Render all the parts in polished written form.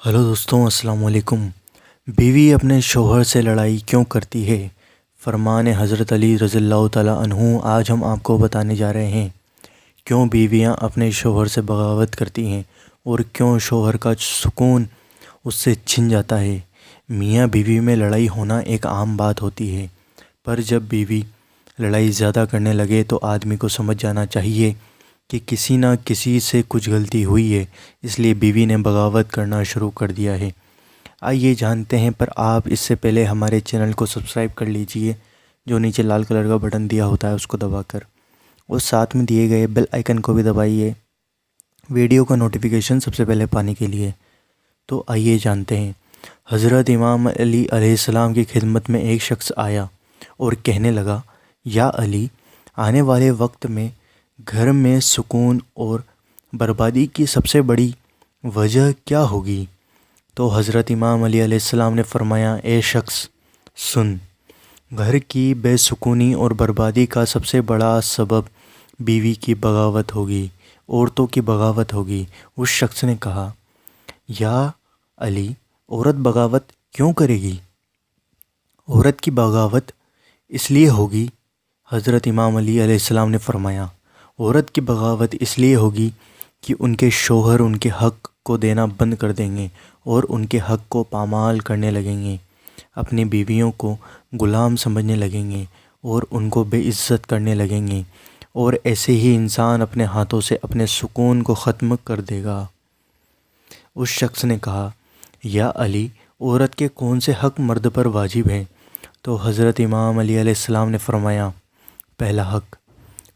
Hello दोस्तों, अस्सलाम वालेकुम। बीवी अपने शौहर से लड़ाई क्यों करती है? फरमान हज़रत अली रज़ियल्लाहु ताला अन्हु। आज हम आपको बताने जा रहे हैं क्यों बीवियां अपने शौहर से बगावत करती हैं और क्यों शौहर का सुकून उससे छिन जाता है। मियाँ बीवी में लड़ाई होना एक आम बात होती है, पर जब बीवी लड़ाई ज़्यादा करने लगे तो आदमी को समझ जाना चाहिए कि किसी ना किसी से कुछ गलती हुई है, इसलिए बीवी ने बगावत करना शुरू कर दिया है। आइए जानते हैं, पर आप इससे पहले हमारे चैनल को सब्सक्राइब कर लीजिए, जो नीचे लाल कलर का बटन दिया होता है उसको दबाकर, और साथ में दिए गए बेल आइकन को भी दबाइए वीडियो का नोटिफिकेशन सबसे पहले पाने के लिए। तो आइए जानते हैं। हज़रत इमाम अली अलैहिस्सलाम की खिदमत में एक शख्स आया और कहने लगा, या अली, आने वाले वक्त में घर में सुकून और बर्बादी की सबसे बड़ी वजह क्या होगी? तो हज़रत इमाम अली अलैहिस्सलाम ने फरमाया, ए शख्स सुन, घर की बेसुकूनी और बर्बादी का सबसे बड़ा सबब बीवी की बगावत होगी, औरतों की बगावत होगी। उस शख्स ने कहा, या अली, औरत बगावत क्यों करेगी? औरत की बगावत इसलिए होगी, हज़रत इमाम अली अलैहिस्सलाम ने फरमाया, औरत की बगावत इसलिए होगी कि उनके शौहर उनके हक़ को देना बंद कर देंगे और उनके हक़ को पामाल करने लगेंगे, अपनी बीवियों को ग़ुलाम समझने लगेंगे और उनको बेइज्जत करने लगेंगे, और ऐसे ही इंसान अपने हाथों से अपने सुकून को ख़त्म कर देगा। उस शख्स ने कहा, या अली, औरत के कौन से हक़ मर्द पर वाजिब हैं? तो हज़रत इमाम अली अलैहिस्सलाम ने फरमाया, पहला हक़,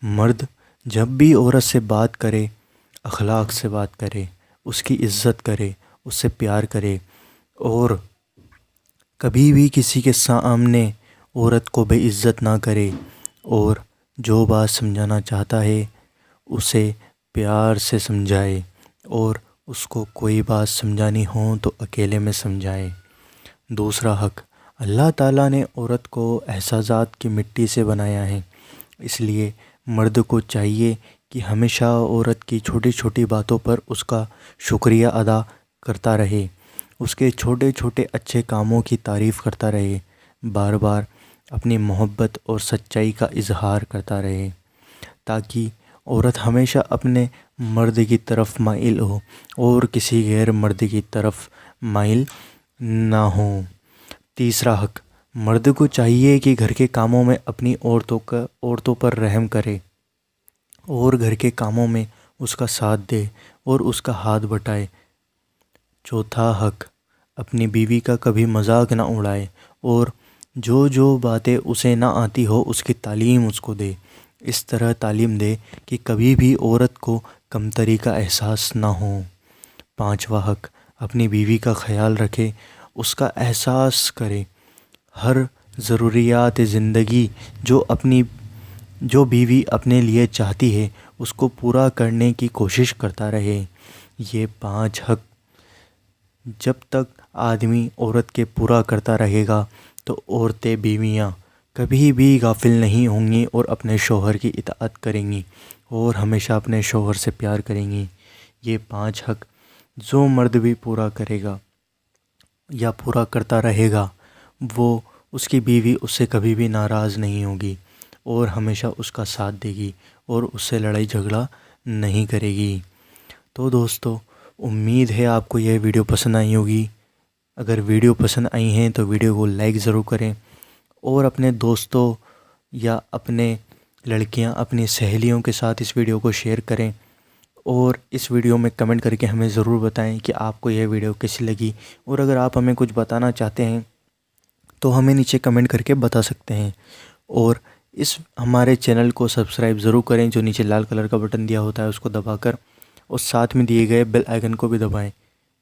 मर्द जब भी औरत से बात करे अखलाक से बात करे, उसकी इज़्ज़त करे, उससे प्यार करे, और कभी भी किसी के सामने औरत को बेइज्जत ना करे, और जो बात समझाना चाहता है उसे प्यार से समझाए, और उसको कोई बात समझानी हो तो अकेले में समझाए। दूसरा हक़, अल्लाह ताला ने औरत को एहसासात की मिट्टी से बनाया है, इसलिए मर्द को चाहिए कि हमेशा औरत की छोटी छोटी बातों पर उसका शुक्रिया अदा करता रहे, उसके छोटे छोटे अच्छे कामों की तारीफ़ करता रहे, बार बार अपनी मोहब्बत और सच्चाई का इजहार करता रहे, ताकि औरत हमेशा अपने मर्द की तरफ माइल हो और किसी गैर मर्द की तरफ माइल ना हो। तीसरा हक़, मर्द को चाहिए कि घर के कामों में अपनी औरतों पर रहम करे और घर के कामों में उसका साथ दे और उसका हाथ बटाए। चौथा हक़, अपनी बीवी का कभी मजाक ना उड़ाए और जो जो बातें उसे ना आती हो उसकी तालीम उसको दे, इस तरह तालीम दे कि कभी भी औरत को कमतरी का एहसास ना हो। पांचवा हक़, अपनी बीवी का ख्याल रखे, उसका एहसास करे, हर ज़रूरियात ज़िंदगी जो बीवी अपने लिए चाहती है उसको पूरा करने की कोशिश करता रहे। ये 5 हक़ जब तक आदमी औरत के पूरा करता रहेगा तो औरतें बीवियाँ कभी भी गाफिल नहीं होंगी और अपने शौहर की इताअत करेंगी और हमेशा अपने शौहर से प्यार करेंगी। ये 5 हक़ जो मर्द भी पूरा करेगा या पूरा करता रहेगा, वो उसकी बीवी उससे कभी भी नाराज़ नहीं होगी और हमेशा उसका साथ देगी और उससे लड़ाई झगड़ा नहीं करेगी। तो दोस्तों, उम्मीद है आपको यह वीडियो पसंद आई होगी। अगर वीडियो पसंद आई हैं तो वीडियो को लाइक ज़रूर करें और अपने दोस्तों या अपने लड़कियां, अपनी सहेलियों के साथ इस वीडियो को शेयर करें, और इस वीडियो में कमेंट करके हमें ज़रूर बताएं कि आपको यह वीडियो कैसी लगी, और अगर आप हमें कुछ बताना चाहते हैं तो हमें नीचे कमेंट करके बता सकते हैं। और इस हमारे चैनल को सब्सक्राइब ज़रूर करें, जो नीचे लाल कलर का बटन दिया होता है उसको दबाकर, और साथ में दिए गए बेल आइकन को भी दबाएं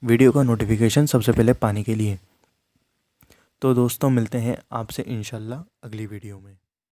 वीडियो का नोटिफिकेशन सबसे पहले पाने के लिए। तो दोस्तों, मिलते हैं आपसे इंशाल्लाह अगली वीडियो में।